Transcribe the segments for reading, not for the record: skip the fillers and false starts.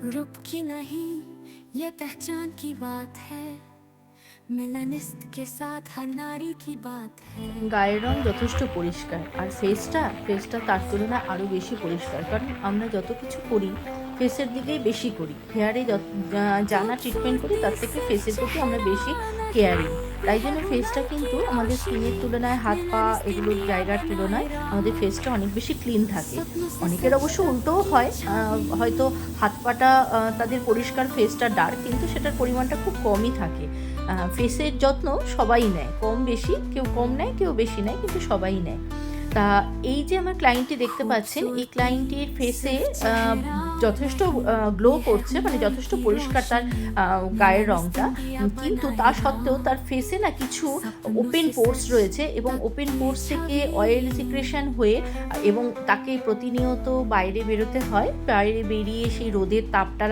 रूप की नहीं ये पहचान की बात है, मिलनिस्ट के साथ हर नारी की बात है। গায়ের রং যথেষ্ট পরিষ্কার, আর ফেসটা তার তুলনায় আরও বেশি পরিষ্কার। কারণ আমরা যত কিছু করি ফেসের দিকেই বেশি করি, হেয়ারে জানা ট্রিটমেন্ট করি তার থেকে ফেসের প্রতি আমরা বেশি কেয়ারিং। তাই জন্য ফেসটা কিন্তু আমাদের স্কিনের তুলনায়, হাত পা এগুলোর জায়গার তুলনায় আমাদের ফেসটা অনেক বেশি ক্লিন থাকে। অনেকের অবশ্য উল্টোও হয়, হয়তো হাত পাটা তাদের পরিষ্কার, ফেসটা ডার্ক, কিন্তু সেটার পরিমাণটা খুব কমই থাকে। ফেসের যত্ন সবাই নেয়, কম বেশি, কেউ কম নেয় কেউ বেশি নেয়, কিন্তু সবাই নেয়। তা এই যে আমার ক্লায়েন্টটি দেখতে পাচ্ছেন, এই ক্লায়েন্টটির ফেসে যথেষ্ট গ্লো করছে, মানে যথেষ্ট পরিষ্কার তার গায়ের রঙটা, কিন্তু তা সত্ত্বেও তার ফেসে না কিছু ওপেন পোর্স রয়েছে, এবং ওপেন পোর্স থেকে অয়েল সিক্রেশন হয়ে এবং তাকে প্রতিনিয়ত বাইরে বেরোতে হয়। বাইরে বেরিয়ে সেই রোদের তাপটা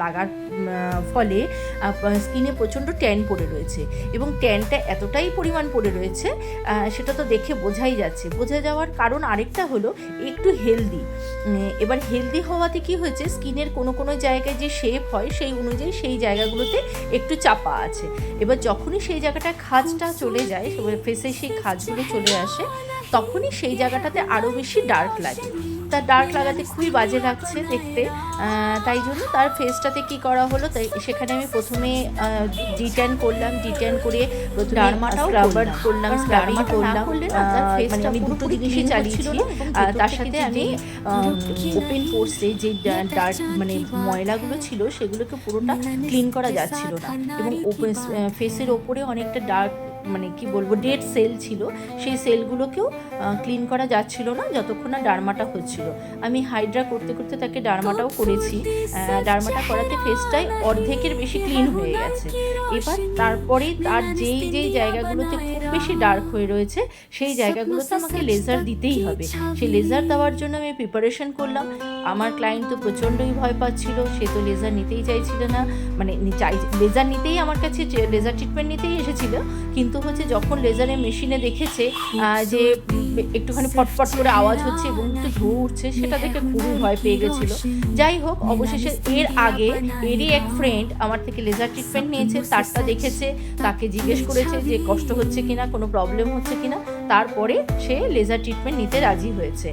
লাগার ফলে স্কিনে প্রচণ্ড ট্যান পড়ে রয়েছে, এবং ট্যানটা এতটাই পরিমাণ পড়ে রয়েছে সেটা তো দেখে বোঝাই যাচ্ছে। বোঝা যাওয়ার কারণ আরেকটা হলো একটু হেলদি। এবার হেলদি হওয়াতে কি হয়েছে, স্কিনের কোনো কোনো জায়গায় যে শেপ হয় সেই অনুযায়ী সেই জায়গাগুলোতে একটু চাপা আছে। এবার যখনই সেই জায়গাটায় খাজটা চলে যায়, ফেসে সেই খাজগুলো চলে আসে, তখনই সেই জায়গাটাতে আরও বেশি ডার্ক লাগে। তার ডার্ক লাগাতে খুবই বাজে লাগছে দেখতে। তাই জন্য তার ফেসটাতে কি করা হলো, তাই সেখানে আমি প্রথমে ডিট্যান করলাম, ডিট্যান করে ডার্মাটাও করলাম, স্ক্রাবিং করলাম। মানে আমি দুটো জিনিসই চালিয়েছি। তার সাথে আমি ওপেন পোর্সে যে ডার্ক মানে ময়লাগুলো ছিল সেগুলোকে পুরোটা ক্লিন করা যাচ্ছিল না, এবং ফেসের ওপরে অনেকটা ডার্ক মানে কি বলবো ডেড সেল ছিল, সেই সেলগুলোকেও ক্লিন করা যাচ্ছিল না যতক্ষণ না ডার্মাটা হচ্ছিল। আমি হাইড্রা করতে করতে তাকে ডার্মাটাও করেছি। ডার্মাটা করাতে ফেসটাই অর্ধেকের বেশি ক্লিন হয়ে গেছে। এবার তারপরে তার যেই যেই জায়গাগুলোতে খুব বেশি ডার্ক হয়ে রয়েছে সেই জায়গাগুলোতে আমাকে লেজার দিতেই হবে। সেই লেজার দেওয়ার জন্য আমি প্রিপারেশন করলাম। আমার ক্লায়েন্ট তো প্রচণ্ডই ভয় পাচ্ছিল, সে তো লেজার নিতেই চাইছিল না, মানে লেজার নিতেই আমার কাছে লেজার ট্রিটমেন্ট নিতেই এসেছিল, কিন্তু হচ্ছে যখন লেজারের মেশিনে দেখেছে যে একটুখানি ফটফট করে আওয়াজ হচ্ছে এবং একটু ধোঁয়া উঠছে, সেটা দেখে খুবই ভয় পেয়ে গেছিল। যাই হোক, অবশেষে এর আগে এরই এক ফ্রেন্ড আমার থেকে লেজার ট্রিটমেন্ট নিয়েছে, তারটা দেখেছে, তাকে জিজ্ঞেস করেছে যে কষ্ট হচ্ছে কিনা, কোনো প্রবলেম হচ্ছে কিনা, তারপরে সে লেজার ট্রিটমেন্ট নিতে রাজি হয়েছে।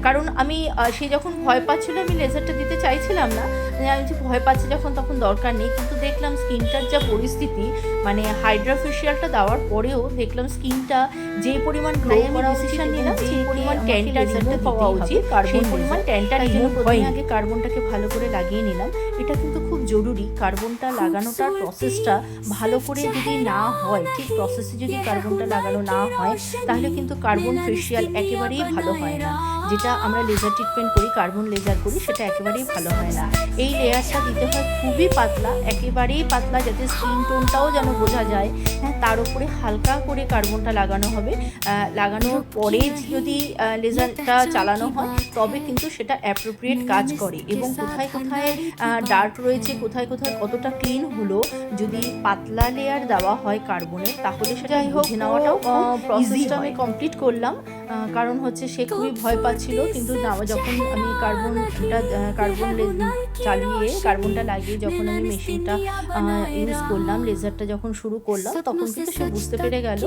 কারণ আমি সে যখন ভয় পাচ্ছিল আমি লেজারটা দিতে চাইছিলাম না, আমি যে ভয় পাচ্ছি যখন তখন দরকার নেই, কিন্তু দেখলাম স্কিনটার যা পরিস্থিতি, মানে হাইড্রা ফেশিয়ালটা দেওয়ার পরেও দেখলাম স্কিনটা যে পরিমাণ গ্লো করা উচিত নিলাম, যে পরিমাণ ট্যানটা রিমুভ হওয়া উচিত সেই পরিমাণ ট্যানটা রিমুভ হয়। আগে কার্বনটাকে ভালো করে লাগিয়ে নিলাম, এটা কিন্তু খুব জরুরি। কার্বনটা লাগানোটার প্রসেসটা ভালো করে যদি না হয়, ঠিক প্রসেসে যদি কার্বনটা লাগানো না হয়, তাহলে কিন্তু কার্বন ফেশিয়াল একেবারেই ভালো হয় না। যেটা আমরা লেজার ট্রিটমেন্ট করি, কার্বন লেজার করি, সেটা একেবারেই ভালো হয় না। এই লেয়ারটা দিতে হয় খুবই পাতলা, একেবারেই পাতলা, যাতে স্কিন টোনটাও যেন বোঝা যায়। হ্যাঁ, তার উপরে হালকা করে কার্বনটা লাগানো হবে। লাগানোর পরে যদি লেজারটা চালানো হয় তবে কিন্তু সেটা অ্যাপ্রোপ্রিয়েট কাজ করে, এবং কোথায় কোথায় ডার্ক রয়েছে, কোথায় কোথায় কতটা ক্লিন হলো, যদি পাতলা লেয়ার দেওয়া হয় কার্বনের, তাহলে সেটা বুঝে নেওয়াটাও প্রসেসটা আমি কমপ্লিট করলাম। কারণ হচ্ছে সে খুবই ভয় পাচ্ছিল, কিন্তু যখন আমি কার্বনটা লাগিয়ে যখন আমি মেশিনটা ইউজ করলাম, লেজারটা যখন শুরু করলাম, তখন কিন্তু সে বুঝতে পেরে গেল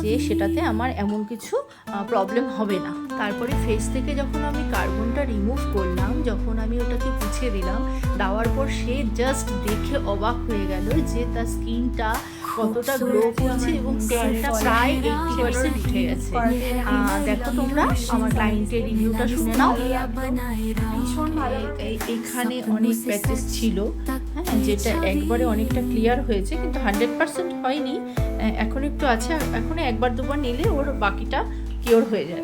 যে সেটাতে আমার এমন কিছু প্রবলেম হবে না। তারপরে ফেস থেকে যখন আমি কার্বনটা রিমুভ করলাম, যখন আমি ওটাকে পুছিয়ে দিলাম, দেওয়ার পর সে জাস্ট দেখে অবাক হয়ে গেল যে তার স্কিনটা কতটা গ্লো করছে এবং ট্যানটা প্রায় 80% উঠে গেছে। দেখো তোমরা আমার ক্লায়েন্টের রিভিউটা শুনে নাও। ভীষণ ভালো। এখানে অনেক প্যাচেস ছিল, হ্যাঁ, যেটা একবারে অনেকটা ক্লিয়ার হয়েছে, কিন্তু 100% হয়নি, এখন একটু আছে, এখন একবার দুবার নিলে ওর বাকিটা কিওর হয়ে যায়।